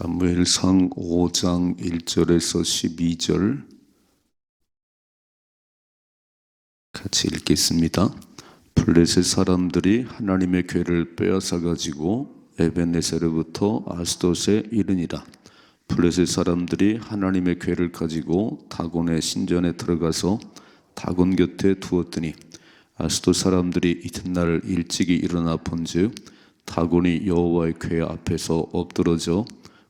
사무엘상 5장 1절에서 12절 같이 읽겠습니다. 블레셋 사람들이 하나님의 궤를 빼앗아 가지고 에벤에셀로부터 아스돗에 이르니라. 블레셋 사람들이 하나님의 궤를 가지고 다곤의 신전에 들어가서 다곤 곁에 두었더니 아스돗 사람들이 이튿날 일찍이 일어나 본즉 다곤이 여호와의 궤 앞에서 엎드러져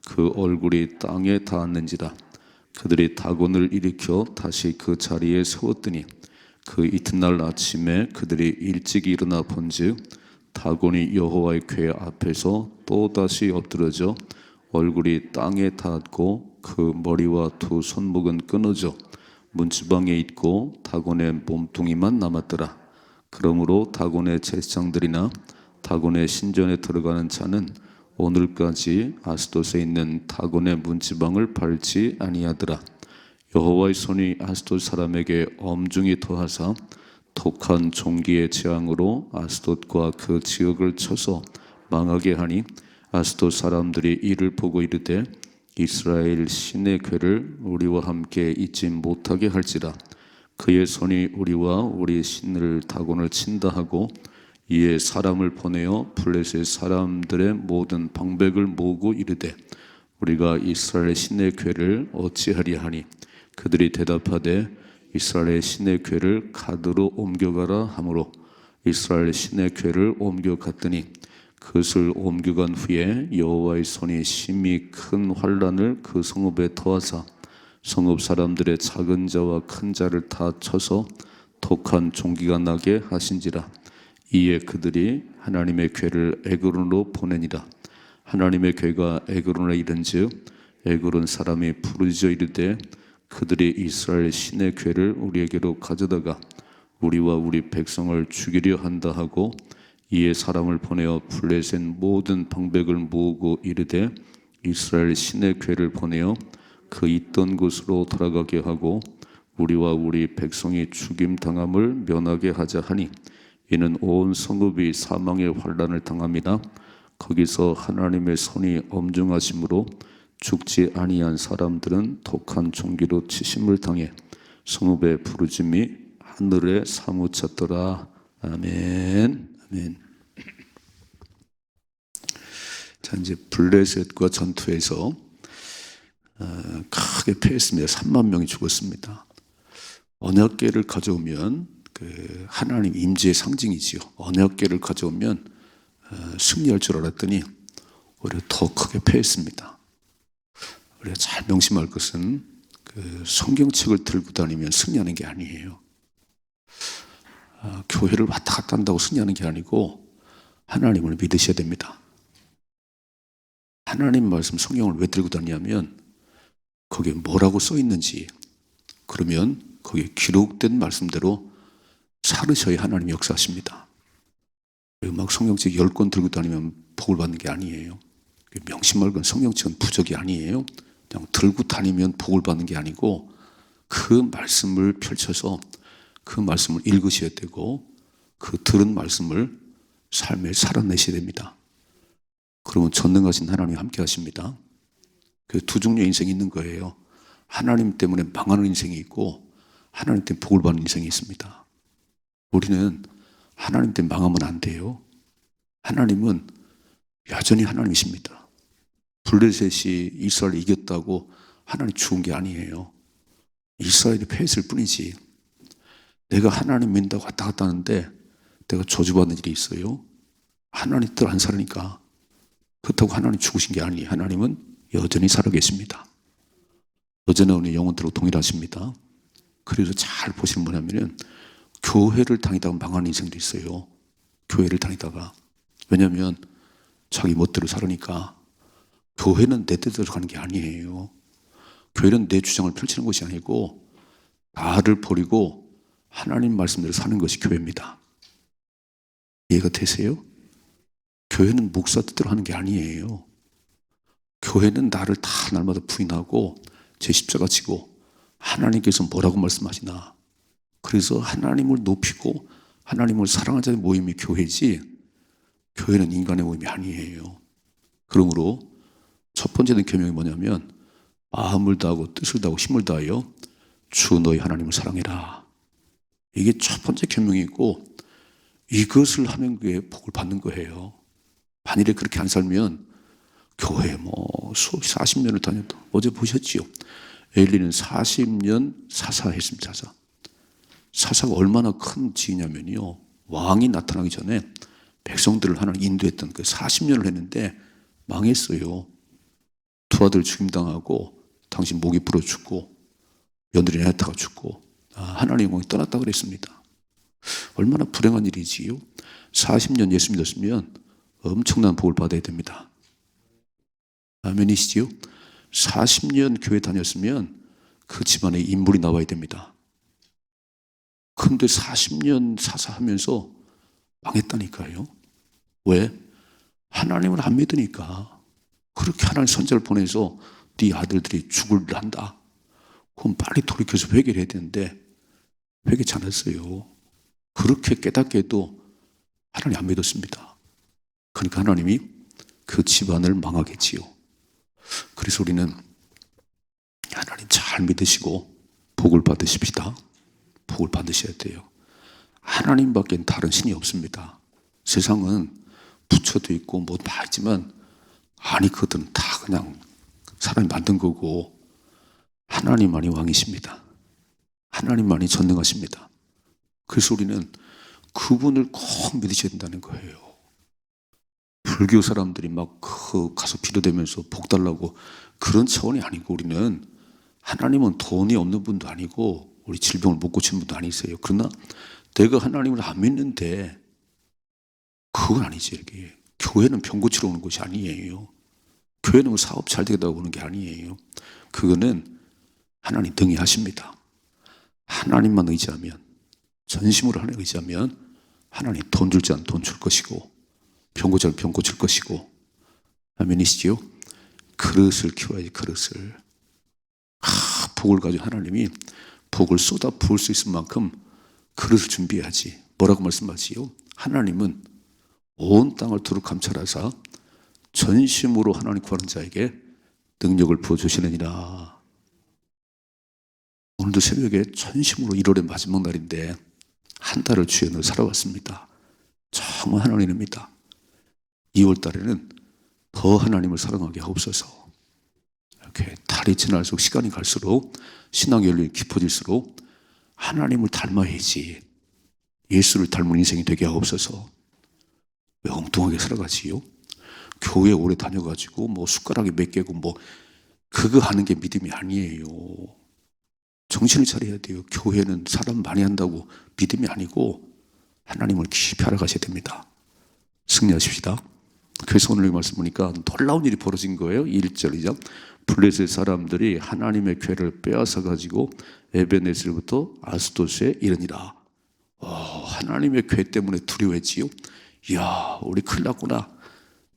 그 얼굴이 땅에 닿았는지라. 그들이 다곤을 일으켜 다시 그 자리에 세웠더니 그 이튿날 아침에 그들이 일찍 일어나 본즉 다곤이 여호와의 궤 앞에서 또다시 엎드러져 얼굴이 땅에 닿았고 그 머리와 두 손목은 끊어져 문지방에 있고 다곤의 몸뚱이만 남았더라. 그러므로 다곤의 제사장들이나 다곤의 신전에 들어가는 자는 오늘까지 아스돗에 있는 다곤의 문지방을 밟지 아니하더라. 여호와의 손이 아스돗 사람에게 엄중히 더하사 독한 종기의 재앙으로 아스돗과 그 지역을 쳐서 망하게 하니 아스돗 사람들이 이를 보고 이르되 이스라엘 신의 궤를 우리와 함께 잊지 못하게 할지라. 그의 손이 우리와 우리 신을 다곤을 친다 하고 이에 사람을 보내어 블레셋 사람들의 모든 방백을 모으고 이르되 우리가 이스라엘 신의 궤를 어찌하리야 하니 그들이 대답하되 이스라엘 신의 궤를 가드로 옮겨가라 하므로 이스라엘 신의 궤를 옮겨갔더니 그것을 옮겨간 후에 여호와의 손이 심히 큰 환란을 그 성읍에 더하사 성읍 사람들의 작은 자와 큰 자를 다 쳐서 독한 종기가 나게 하신지라. 이에 그들이 하나님의 궤를 에그론으로 보내니라. 하나님의 궤가 에그론에 이른즉 에그론 사람이 부르짖어 이르되 그들이 이스라엘 신의 궤를 우리에게로 가져다가 우리와 우리 백성을 죽이려 한다 하고 이에 사람을 보내어 블레셋 모든 방백을 모으고 이르되 이스라엘 신의 궤를 보내어 그 있던 곳으로 돌아가게 하고 우리와 우리 백성이 죽임 당함을 면하게 하자 하니 이는 온 성읍이 사망의 환란을 당함이나 거기서 하나님의 손이 엄중하심으로 죽지 아니한 사람들은 독한 종기로 치심을 당해 성읍의 부르짐이 하늘에 사무쳤더라. 아멘. 아멘. 자, 이제 블레셋과 전투에서 크게 패했습니다. 3만 명이 죽었습니다. 언약궤를 가져오면 그 하나님 임재의 상징이지요. 언약궤를 가져오면 승리할 줄 알았더니 오히려 더 크게 패했습니다. 우리가 잘 명심할 것은 그 성경책을 들고 다니면 승리하는 게 아니에요. 교회를 왔다 갔다 한다고 승리하는 게 아니고 하나님을 믿으셔야 됩니다. 하나님 말씀 성경을 왜 들고 다니냐면 거기에 뭐라고 써 있는지, 그러면 거기에 기록된 말씀대로 살으셔야 하나님 역사하십니다. 막 성경책 10권 들고 다니면 복을 받는 게 아니에요. 명심말건 성경책은 부적이 아니에요. 그냥 들고 다니면 복을 받는 게 아니고 그 말씀을 펼쳐서 그 말씀을 읽으셔야 되고 그 들은 말씀을 삶에 살아내셔야 됩니다. 그러면 전능하신 하나님이 함께 하십니다. 그 두 종류의 인생이 있는 거예요. 하나님 때문에 망하는 인생이 있고 하나님 때문에 복을 받는 인생이 있습니다. 우리는 하나님 때문에 망하면 안 돼요. 하나님은 여전히 하나님이십니다. 블레셋이 이스라엘을 이겼다고 하나님 죽은 게 아니에요. 이스라엘이 패했을 뿐이지. 내가 하나님 믿는다고 왔다 갔다 하는데 내가 저주받는 일이 있어요. 하나님 뜻 안 살으니까. 그렇다고 하나님 죽으신 게 아니에요. 하나님은 여전히 살아계십니다. 여전히 오늘 영혼들로 동일하십니다. 그래서 잘 보시는 뭐냐면은 교회를 다니다가 망하는 인생도 있어요. 교회를 다니다가. 왜냐하면 자기 멋대로 살으니까. 교회는 내 뜻대로 가는 게 아니에요. 교회는 내 주장을 펼치는 것이 아니고 나를 버리고 하나님 말씀대로 사는 것이 교회입니다. 이해가 되세요? 교회는 목사 뜻대로 하는 게 아니에요. 교회는 나를 다 날마다 부인하고 제 십자가 지고 하나님께서 뭐라고 말씀하시나, 그래서 하나님을 높이고 하나님을 사랑하는 자의 모임이 교회지 교회는 인간의 모임이 아니에요. 그러므로 첫 번째 계명이 뭐냐면 마음을 다하고 뜻을 다하고 힘을 다하여 주 너희 하나님을 사랑해라. 이게 첫 번째 계명이고 이것을 하는 게 복을 받는 거예요. 만일에 그렇게 안 살면 교회 수업 40년을 다녔다. 어제 보셨지요? 엘리는 40년 사사했습니다. 사사가 얼마나 큰 지위냐면요. 왕이 나타나기 전에 백성들을 하나님 인도했던 그 40년을 했는데 망했어요. 두 아들 죽임당하고 당신 목이 부러 죽고 며느리 내타가 죽고 하나님의 영광이 떠났다 그랬습니다. 얼마나 불행한 일이지요. 40년 예수 믿었으면 엄청난 복을 받아야 됩니다. 아멘이시지요? 40년 교회 다녔으면 그 집안에 인물이 나와야 됩니다. 그런데 40년 사사하면서 망했다니까요. 왜? 하나님을 안 믿으니까. 그렇게 하나님 선자를 보내서 네 아들들이 죽을 한다. 그럼 빨리 돌이켜서 회개를 해야 되는데 회개치 않았어요. 그렇게 깨닫게 해도 하나님 안 믿었습니다. 그러니까 하나님이 그 집안을 망하겠지요. 그래서 우리는 하나님 잘 믿으시고 복을 받으십시다. 복을 받으셔야 돼요. 하나님밖엔 다른 신이 없습니다. 세상은 부처도 있고 뭐 다 있지만 아니 그것들은 다 그냥 사람이 만든 거고 하나님만이 왕이십니다. 하나님만이 전능하십니다. 그래서 우리는 그분을 꼭 믿으셔야 된다는 거예요. 불교 사람들이 막 가서 비료대면서 복 달라고 그런 차원이 아니고 우리는 하나님은 돈이 없는 분도 아니고 우리 질병을 못 고치는 분도 아니세요. 그러나 내가 하나님을 안 믿는데 그건 아니지. 이렇게 교회는 병 고치러 오는 곳이 아니에요. 교회는 사업 잘 되겠다고 오는 게 아니에요. 그거는 하나님 등이 하십니다. 하나님만 의지하면 전심으로 하나님 의지하면 하나님 돈 줄 자는 돈 줄 것이고 병 고칠 자는 병 고칠 것이고 아멘이시지요? 그릇을 키워야지. 그릇을 복을 가지고 하나님이 복을 쏟아 부을 수 있을 만큼 그릇을 준비해야지. 뭐라고 말씀하시요? 하나님은 온 땅을 두루 감찰하사 전심으로 하나님 구하는 자에게 능력을 부어주시느니라. 오늘도 새벽에 전심으로 1월의 마지막 날인데 한 달을 주의 은혜로 살아왔습니다. 정말 하나님입니다. 2월 달에는 더 하나님을 사랑하게 하옵소서. 이렇게 달이 지날수록 시간이 갈수록 신앙의 열림이 깊어질수록 하나님을 닮아야지 예수를 닮은 인생이 되게 하옵소서. 왜 엉뚱하게 살아가지요? 교회 오래 다녀가지고 숟가락이 몇 개고 그거 하는 게 믿음이 아니에요. 정신을 차려야 돼요. 교회는 사람 많이 한다고 믿음이 아니고 하나님을 깊이 알아가셔야 됩니다. 승리하십시다. 그래서 오늘 이 말씀 보니까 놀라운 일이 벌어진 거예요. 1절이죠. 블레셋 사람들이 하나님의 궤를 빼앗아 가지고 에벤에셀부터 아스도스에 이르니라. 하나님의 궤 때문에 두려워했지요. 이야, 우리 큰일 났구나.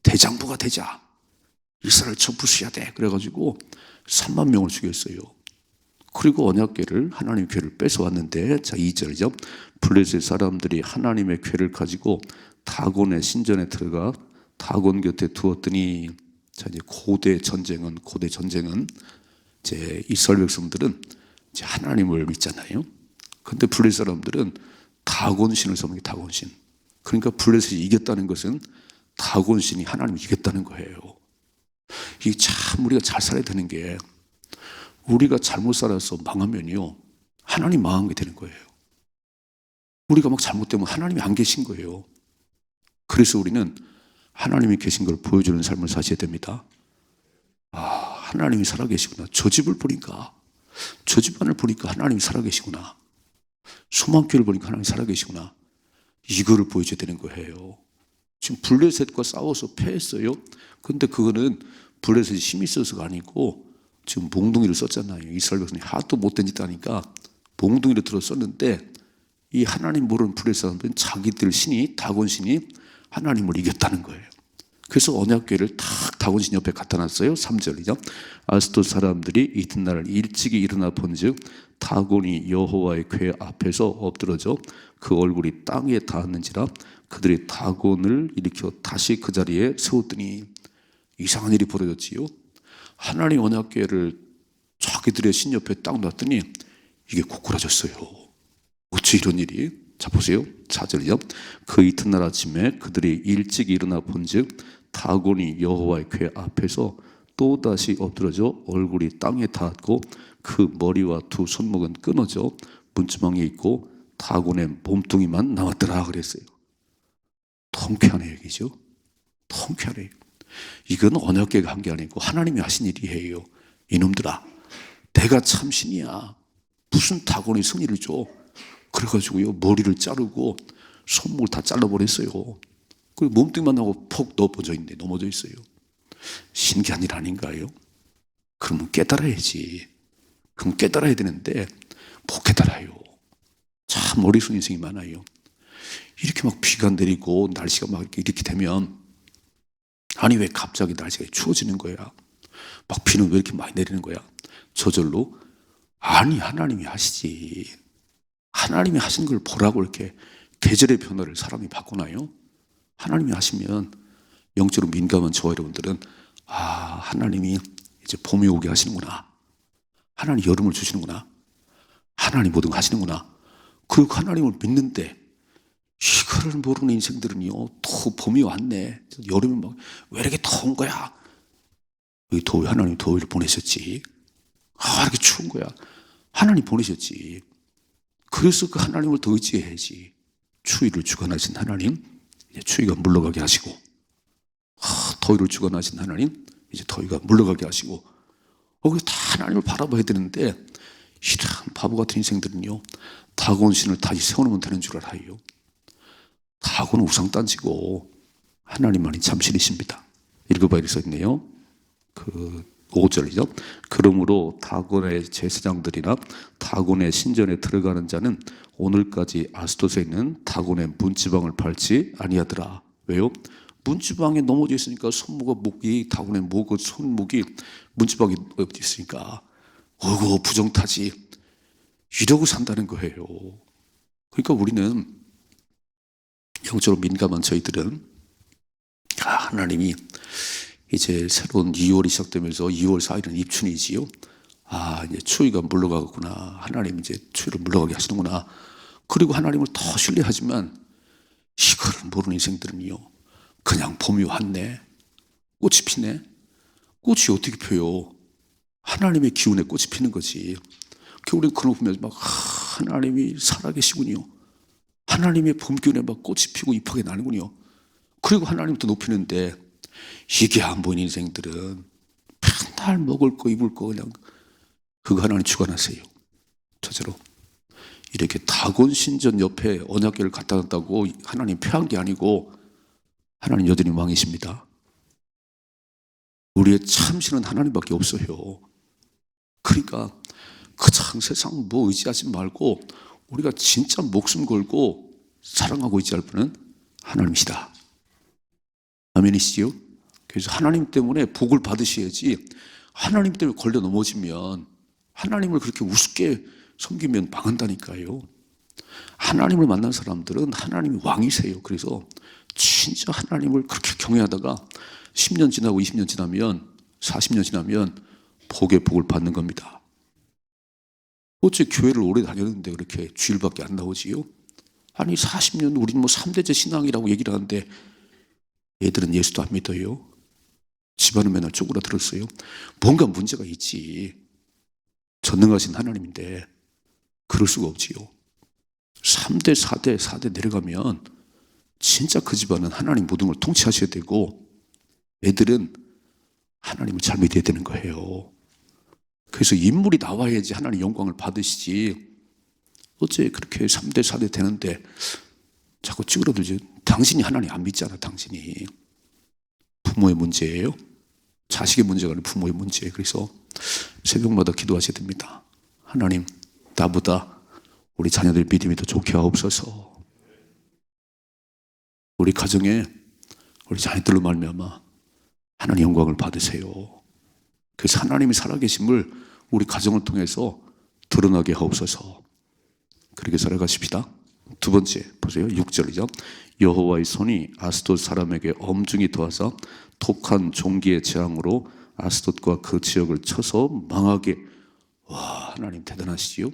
대장부가 되자. 이스라엘 전부수해야 돼. 그래가지고 3만 명을 죽였어요. 그리고 언약궤를 하나님의 궤를 뺏어왔는데, 자 2절이죠. 블레셋 사람들이 하나님의 궤를 가지고 다곤의 신전에 들어가 다곤 곁에 두었더니, 자 이제 고대 전쟁은 이제 이스라엘 백성들은 이제 하나님을 믿잖아요. 근데 블레셋 사람들은 다곤신을 섬기는 다곤신. 그러니까 블레셋이 이겼다는 것은 다곤신이 하나님을 이겼다는 거예요. 이게 참 우리가 잘 살아야 되는 게, 우리가 잘못 살아서 망하면요 하나님 망한 게 되는 거예요. 우리가 막 잘못되면 하나님이 안 계신 거예요. 그래서 우리는 하나님이 계신 걸 보여주는 삶을 사셔야 됩니다. 하나님이 살아계시구나. 저 집을 보니까, 저 집안을 보니까 하나님이 살아계시구나. 소망교회를 보니까 하나님이 살아계시구나. 이거를 보여줘야 되는 거예요. 지금 블레셋과 싸워서 패했어요. 근데 그거는 블레셋이 힘이 있어서가 아니고 지금 몽둥이를 썼잖아요. 이스라엘 백성이 하도 못된 짓 하니까 몽둥이를 들어 썼는데, 이 하나님 모르는 블레셋 사람들은 자기들 신이, 다곤신이 하나님을 이겼다는 거예요. 그래서 언약궤를 탁 다곤신 옆에 갖다 놨어요. 3절이죠. 아스돗 사람들이 이튿날 일찍이 일어나 본즉 다곤이 여호와의 궤 앞에서 엎드러져 그 얼굴이 땅에 닿았는지라 그들이 다곤을 일으켜 다시 그 자리에 세웠더니, 이상한 일이 벌어졌지요. 하나님 언약궤를 자기들의 신 옆에 딱 놨더니 이게 고꾸라졌어요. 어찌 이런 일이? 자 보세요. 4절이요. 그 이튿날 아침에 그들이 일찍 일어나 본즉 다곤이 여호와의 궤 앞에서 또다시 엎드러져 얼굴이 땅에 닿았고 그 머리와 두 손목은 끊어져 문지방에 있고 다곤의 몸뚱이만 남았더라 그랬어요. 통쾌한 얘기죠. 통쾌한 얘기. 이건 언약궤가 한 게 아니고 하나님이 하신 일이에요. 이놈들아, 내가 참 신이야. 무슨 다곤이 승리를 줘? 그래가지고요 머리를 자르고 손목을 다 잘라버렸어요. 그리고 몸뚱이만 하고 폭 넘어져 있어요. 신기한 일 아닌가요? 그러면 깨달아야지. 그럼 깨달아야 되는데 못 깨달아요. 참 어리석은 인생이 많아요. 이렇게 막 비가 내리고 날씨가 막 이렇게 되면 아니 왜 갑자기 날씨가 추워지는 거야? 막 비는 왜 이렇게 많이 내리는 거야? 저절로 아니 하나님이 하시지. 하나님이 하신 걸 보라고 이렇게 계절의 변화를 사람이 바꾸나요? 하나님이 하시면 영적으로 민감한 저와 여러분들은 아 하나님이 이제 봄이 오게 하시는구나. 하나님 여름을 주시는구나. 하나님 모든 거 하시는구나. 그리고 하나님을 믿는데 이거를 모르는 인생들은요 또 봄이 왔네. 여름이 막 왜 이렇게 더운 거야? 왜 더위? 하나님 더위를 보내셨지. 아 이렇게 추운 거야. 하나님 보내셨지. 그래서 그 하나님을 더 의지해야지. 추위를 주관하신 하나님 이제 추위가 물러가게 하시고 더위를 주관하신 하나님 이제 더위가 물러가게 하시고 다 하나님을 바라봐야 되는데 이런 바보 같은 인생들은요 다곤 신을 다시 세워놓으면 되는 줄 알아요. 다곤은 우상단지고 하나님만이 참신이십니다. 읽어봐야 되겠네요. 5절이죠. 그러므로 다곤의 제사장들이나 다곤의 신전에 들어가는 자는 오늘까지 아스돗에 있는 다곤의 문지방을 밟지 아니하더라. 왜요? 문지방에 넘어져 있으니까 손목과 목이 다곤의 목과 손목이 문지방에 넘어져 있으니까 어구 부정타지 이러고 산다는 거예요. 그러니까 우리는 영적으로 민감한 저희들은 하나님이 이제 새로운 2월이 시작되면서 2월 4일은 입춘이지요. 이제 추위가 물러가겠구나. 하나님 이제 추위를 물러가게 하시는구나. 그리고 하나님을 더 신뢰하지만 이거를 모르는 인생들은요. 그냥 봄이 왔네. 꽃이 피네. 꽃이 어떻게 펴요? 하나님의 기운에 꽃이 피는 거지. 우리는 그런 거 보면 막 하나님이 살아계시군요. 하나님의 봄 기운에 막 꽃이 피고 잎하게 나는군요. 그리고 하나님 더 높이는데 이게 안 보이는 인생들은 맨날 먹을 거 입을 거 그냥 그거 하나님 주관하세요. 저대로 이렇게 다곤 신전 옆에 언약궤를 갖다 놨다고 하나님 패한 게 아니고 하나님 여전히 왕이십니다. 우리의 참신은 하나님밖에 없어요. 그러니까 그냥 세상 뭐 의지하지 말고 우리가 진짜 목숨 걸고 사랑하고 의지할 분은 하나님이시다. 아멘이시죠? 그래서 하나님 때문에 복을 받으셔야지 하나님 때문에 걸려 넘어지면 하나님을 그렇게 우습게 섬기면 망한다니까요. 하나님을 만난 사람들은 하나님이 왕이세요. 그래서 진짜 하나님을 그렇게 경외하다가 10년 지나고 20년 지나면 40년 지나면 복의 복을 받는 겁니다. 어째 교회를 오래 다녔는데 그렇게 주일밖에 안 나오지요? 아니 40년 우리는 뭐 3대째 신앙이라고 얘기를 하는데 애들은 예수도 안 믿어요. 집안은 맨날 쪼그라들었어요. 뭔가 문제가 있지. 전능하신 하나님인데 그럴 수가 없지요. 3대, 4대, 4대 내려가면 진짜 그 집안은 하나님 모든 걸 통치하셔야 되고 애들은 하나님을 잘 믿어야 되는 거예요. 그래서 인물이 나와야지 하나님 영광을 받으시지. 어째 그렇게 3대, 4대 되는데 자꾸 찌그러들지. 당신이 하나님 안 믿잖아. 당신이. 부모의 문제예요. 자식의 문제가 아니라 부모의 문제예요. 그래서 새벽마다 기도하셔야 됩니다. 하나님 나보다 우리 자녀들 믿음이 더 좋게 하옵소서. 우리 가정에 우리 자녀들로 말미암아 하나님 영광을 받으세요. 그래서 하나님이 살아계심을 우리 가정을 통해서 드러나게 하옵소서. 그렇게 살아가십시다. 두 번째 보세요. 6절이죠. 여호와의 손이 아스돗 사람에게 엄중히 도와서 독한 종기의 재앙으로 아스돗과 그 지역을 쳐서 망하게. 와, 하나님 대단하시지요.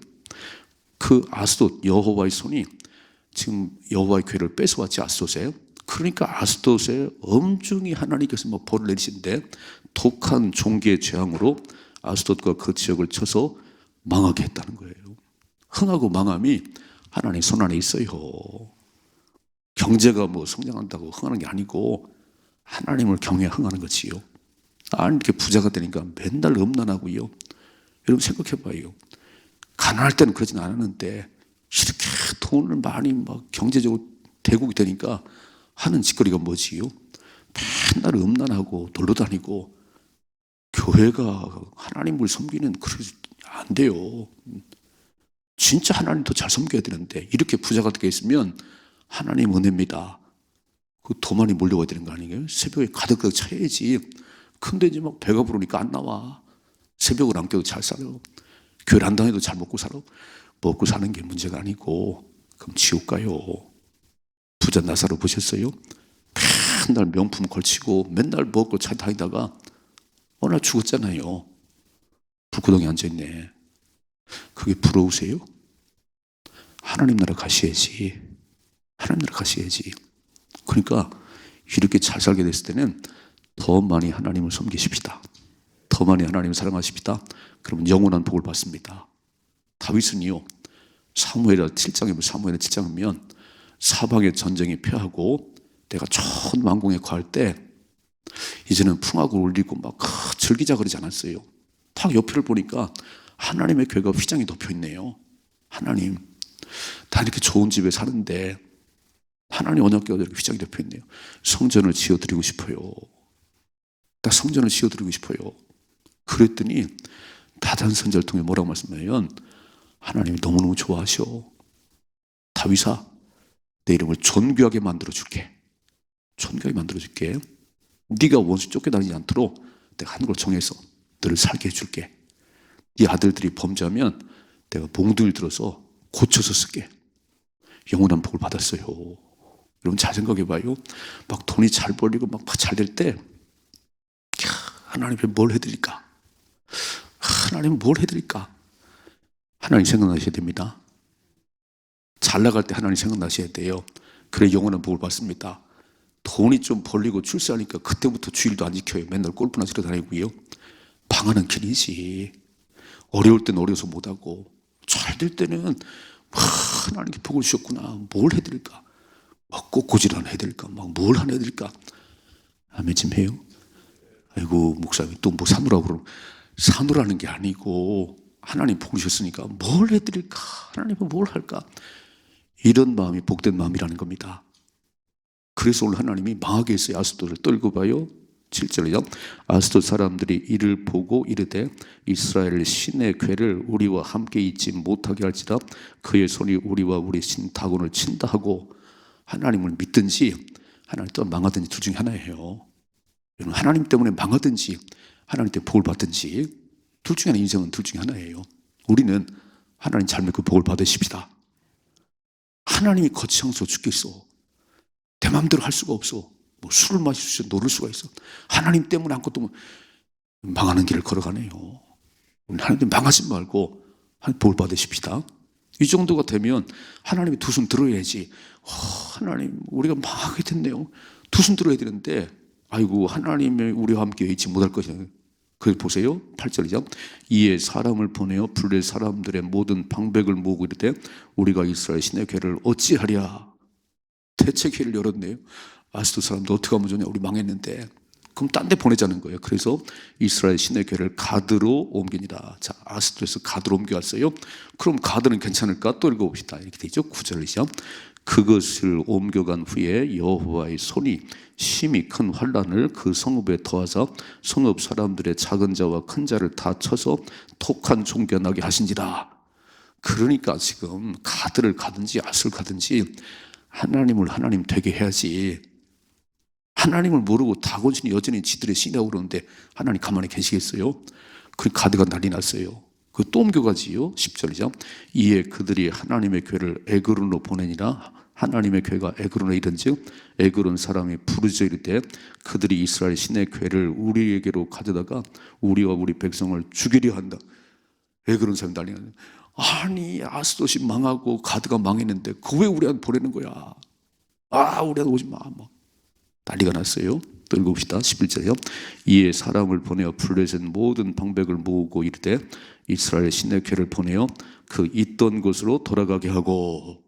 그 아스돗, 여호와의 손이 지금 여호와의 교회를 뺏어왔지, 아스돗에. 그러니까 아스돗에 엄중히 하나님께서 뭐 벌을 내리신데 독한 종기의 재앙으로 아스돗과 그 지역을 쳐서 망하게 했다는 거예요. 흥하고 망함이 하나님 손 안에 있어요. 경제가 뭐 성장한다고 흥하는 게 아니고 하나님을 경외 흥하는 거지요. 이렇게 부자가 되니까 맨날 음란하고요. 여러분 생각해봐요. 가난할 때는 그러진 않았는데 이렇게 돈을 많이 막 경제적으로 대국이 되니까 하는 짓거리가 뭐지요? 맨날 음란하고 놀러 다니고. 교회가 하나님을 섬기는 그러지 안 돼요. 진짜 하나님 더 잘 섬겨야 되는데 이렇게 부자가 되게 있으면 하나님 은혜입니다. 그 더 많이 몰려와야 되는 거 아니에요? 새벽에 가득가득 차야지. 근데 이제 막 배가 부르니까 안 나와. 새벽을 안 깨도 잘 살아. 교회를 안 다녀도 잘 먹고 살아. 먹고 사는 게 문제가 아니고. 그럼 지옥 가요. 부자 나사로 보셨어요? 맨날 명품 걸치고 맨날 먹고 잘 다니다가 어느 날 죽었잖아요. 불구덩이에 앉아있네. 그게 부러우세요? 하나님 나라 가셔야지. 하나님 나라 가셔야지. 그러니까 이렇게 잘 살게 됐을 때는 더 많이 하나님을 섬기십시다. 더 많이 하나님을 사랑하십시다. 그러면 영원한 복을 받습니다. 다윗은요, 사무엘하 7장이면 사방의 전쟁이 패하고 내가 좋은 왕궁에 거할 때 이제는 풍악을 울리고 막 즐기자 그러지 않았어요. 딱 옆을 보니까 하나님의 교회가 휘장이 덮여있네요. 하나님, 다 이렇게 좋은 집에 사는데 하나님 언약궤가 이렇게 휘장이 덮여있네요. 성전을 지어드리고 싶어요. 나 성전을 지어드리고 싶어요. 그랬더니 나단 선지자를 통해 뭐라고 말씀하냐면 하나님이 너무너무 좋아하셔. 다윗아, 내 이름을 존귀하게 만들어줄게. 존귀하게 만들어줄게. 네가 원수 쫓겨다니지 않도록 내가 하는 걸 정해서 너를 살게 해줄게. 네 아들들이 범죄하면 내가 몽둥이를 들어서 고쳐서 쓸게. 영원한 복을 받았어요. 여러분 잘 생각해봐요. 막 돈이 잘 벌리고 막 잘 될 때 하나님께 뭘 해드릴까? 하나님 뭘 해드릴까? 하나님 생각나셔야 됩니다. 잘 나갈 때 하나님 생각나셔야 돼요. 그래 영원한 복을 받습니다. 돈이 좀 벌리고 출세하니까 그때부터 주일도 안 지켜요. 맨날 골프나 치러 다니고요. 방하는 길이지. 어려울 때는 어려워서 못하고 잘 될 때는 하나님께 복을 주셨구나. 뭘 해드릴까? 꽃꽂이를 하나 해드릴까? 뭘 하나 해드릴까? 아멘 좀 해요. 아이고 목사님 또 뭐 사누라고 그러고. 사누라는 게 아니고 하나님 복 주셨으니까 뭘 해드릴까? 하나님은 뭘 할까? 이런 마음이 복된 마음이라는 겁니다. 그래서 오늘 하나님이 망하게 했어요. 아스돗을 떨고 봐요. 7절이요. 아스돗 사람들이 이를 보고 이르되 이스라엘 신의 괴를 우리와 함께 있지 못하게 할지라 그의 손이 우리와 우리 신 다곤을 친다 하고. 하나님을 믿든지 하나님 또 망하든지 둘 중에 하나예요. 하나님 때문에 망하든지 하나님 때문에 복을 받든지 둘 중에 하나. 인생은 둘 중에 하나예요. 우리는 하나님 잘 믿고 복을 받으십시다. 하나님이 거창스러워 죽겠어. 내 마음대로 할 수가 없어. 뭐 술을 마실 수 있어, 노를 수가 있어. 하나님 때문에 아무것도 망하는 길을 걸어가네요. 하나님 망하지 말고 복을 받으십시다. 이 정도가 되면 하나님이 두 손 들어야지. 하나님 우리가 망하게 됐네요. 두 손 들어야 되는데 아이고 하나님이 우리와 함께 있지 못할 것이다. 그걸 보세요. 8절이죠. 이에 사람을 보내어 블레 사람들의 모든 방백을 모으고 이르되 우리가 이스라엘 신의 궤를 어찌하랴. 대체 궤를 열었네요. 아스돗 사람들 어떻게 하면 좋냐. 우리 망했는데. 그럼 딴 데 보내자는 거예요. 그래서 이스라엘 신의 궤를 가드로 옮기니라. 자, 아스돗에서 가드로 옮겨왔어요. 그럼 가드는 괜찮을까? 또 읽어봅시다. 이렇게 되죠. 9절이죠. 그것을 옮겨간 후에 여호와의 손이 심히 큰 환란을 그 성읍에 더하사 성읍 사람들의 작은 자와 큰 자를 다 쳐서 독한 종견하게 하신지라. 그러니까 지금 가드를 가든지 아스를 가든지 하나님을 하나님 되게 해야지. 하나님을 모르고 다곤신이 여전히 지들의 신이라고 그러는데 하나님 가만히 계시겠어요? 그 가드가 난리 났어요. 그 또 옮겨가지요. 10절이죠. 이에 그들이 하나님의 교회를 에그론으로 보내니라 하나님의 교회가 에그론에 이른즉 에그론 사람이 부르짖어 이르되 그들이 이스라엘 신의 교회를 우리에게로 가져다가 우리와 우리 백성을 죽이려 한다. 에그론 사람이 난리가 나요. 아니 아스돗이 망하고 가드가 망했는데 그 왜 우리한테 보내는 거야? 우리한테 오지 마. 막 난리가 났어요. 또 읽어봅시다. 11절이요. 이에 사람을 보내어 블레셋 모든 방백을 모으고 이르되 이스라엘 신의 교회를 보내어 그 있던 곳으로 돌아가게 하고.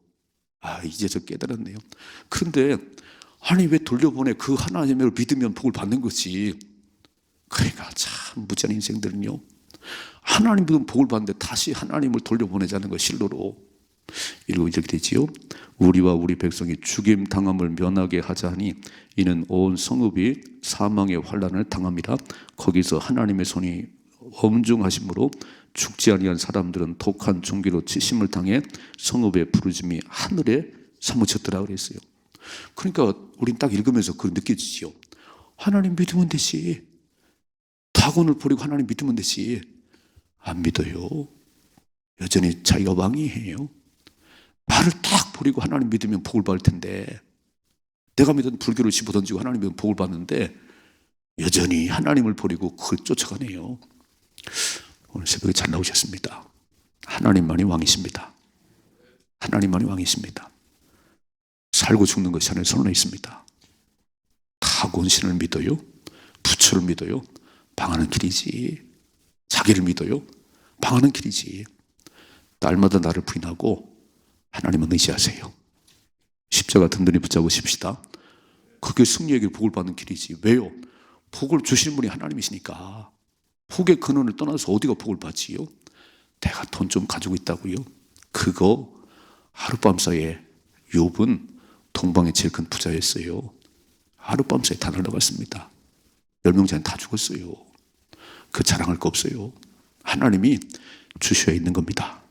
이제 저 깨달았네요. 그런데 아니 왜 돌려보내? 그 하나님을 믿으면 복을 받는 거지. 그러니까 참 무지한 인생들은요, 하나님 믿으면 복을 받는데 다시 하나님을 돌려보내자는 거 실로로. 이러고 이렇게 되지요. 우리와 우리 백성이 죽임 당함을 면하게 하자 하니 이는 온 성읍이 사망의 환난을 당함이라. 거기서 하나님의 손이 엄중하심으로 죽지 아니한 사람들은 독한 종기로 치심을 당해 성읍의 부르짐이 하늘에 사무쳤더라 그랬어요. 그러니까 우린 딱 읽으면서 그 느껴지지요. 하나님 믿으면 되지. 다곤을 버리고 하나님 믿으면 되지. 안 믿어요. 여전히 자기가 왕이에요. 나를 딱 버리고 하나님 믿으면 복을 받을 텐데, 내가 믿은 불교를 집어던지고 하나님 믿으면 복을 받는데 여전히 하나님을 버리고 그걸 쫓아가네요. 오늘 새벽에 잘 나오셨습니다. 하나님만이 왕이십니다. 하나님만이 왕이십니다. 살고 죽는 것이 하나님의 손에 있습니다. 타곤신을 믿어요? 부처를 믿어요? 방하는 길이지. 자기를 믿어요? 방하는 길이지. 날마다 나를 부인하고 하나님은 의지하세요. 십자가 든든히 붙잡고 십시다. 그게 승리에게 복을 받는 길이지. 왜요? 복을 주시는 분이 하나님이시니까. 복의 근원을 떠나서 어디가 복을 받지요? 내가 돈 좀 가지고 있다고요? 그거 하룻밤 사이에 욥은 동방의 제일 큰 부자였어요. 하룻밤 사이에 다 날아갔습니다. 10명 전에 다 죽었어요. 그 자랑할 거 없어요. 하나님이 주셔야 있는 겁니다.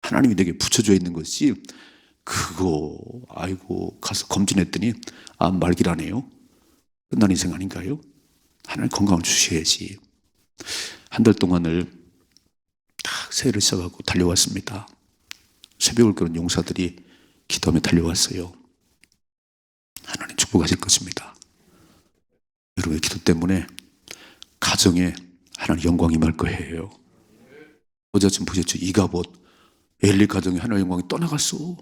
하나님이 내게 붙여줘야 있는 것이, 그거 가서 검진했더니 말기라네요. 끝난 인생 아닌가요? 하나님 건강을 주셔야지. 한 달 동안을 딱 새해를 시작하고 달려왔습니다. 새벽을 끄는 용사들이 기도하며 달려왔어요. 하나님 축복하실 것입니다. 여러분의 기도 때문에 가정에 하나님 영광이 임할 거예요. 어제 아침 보셨죠? 이가봇 엘리 가정에 하나님 영광이 떠나갔어.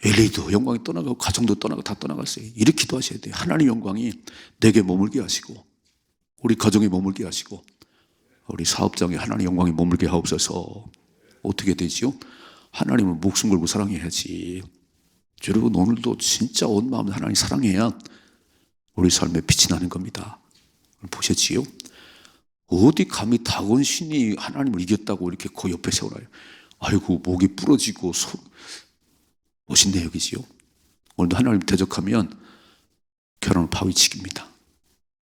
엘리도 영광이 떠나가고 가정도 떠나고 다 떠나갔어요. 이렇게 기도하셔야 돼요. 하나님 영광이 내게 머물게 하시고, 우리 가정에 머물게 하시고, 우리 사업장에 하나님 영광이 머물게 하옵소서. 어떻게 되지요? 하나님은 목숨 걸고 사랑해야지. 여러분 오늘도 진짜 온 마음으로 하나님 사랑해야 우리 삶에 빛이 나는 겁니다. 보셨지요? 어디 감히 다곤 신이 하나님을 이겼다고 이렇게 그 옆에 세워놔요. 아이고 목이 부러지고 멋있네 여기지요. 오늘도 하나님 대적하면 결혼을 파위치깁니다.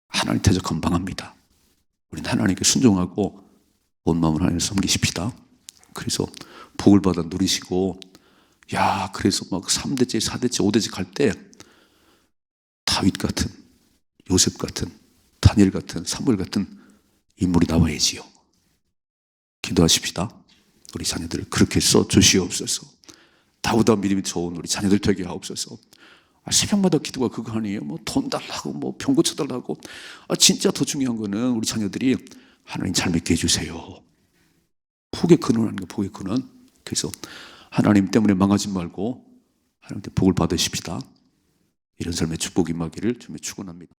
하나님 대적하면 망합니다. 우리는 하나님께 순종하고 온 마음으로 하나님을 섬기십시다. 그래서 복을 받아 누리시고, 그래서 막 3대째, 4대째, 5대째 갈 때 다윗 같은, 요셉 같은, 다니엘 같은, 사무엘 같은 인물이 나와야지요. 기도하십시다. 우리 자녀들을 그렇게 써 주시옵소서. 다우다 믿음이 좋은 우리 자녀들 되게 하옵소서. 새벽마다 기도가 그거 아니에요. 돈 달라고, 병 고쳐달라고. 진짜 더 중요한 거는 우리 자녀들이 하나님 잘 믿게 해주세요. 복의 근원 아닌가, 복의 근원. 그래서 하나님 때문에 망하지 말고 하나님께 복을 받으십시다. 이런 삶의 축복이 임하기를 주님의 축원합니다.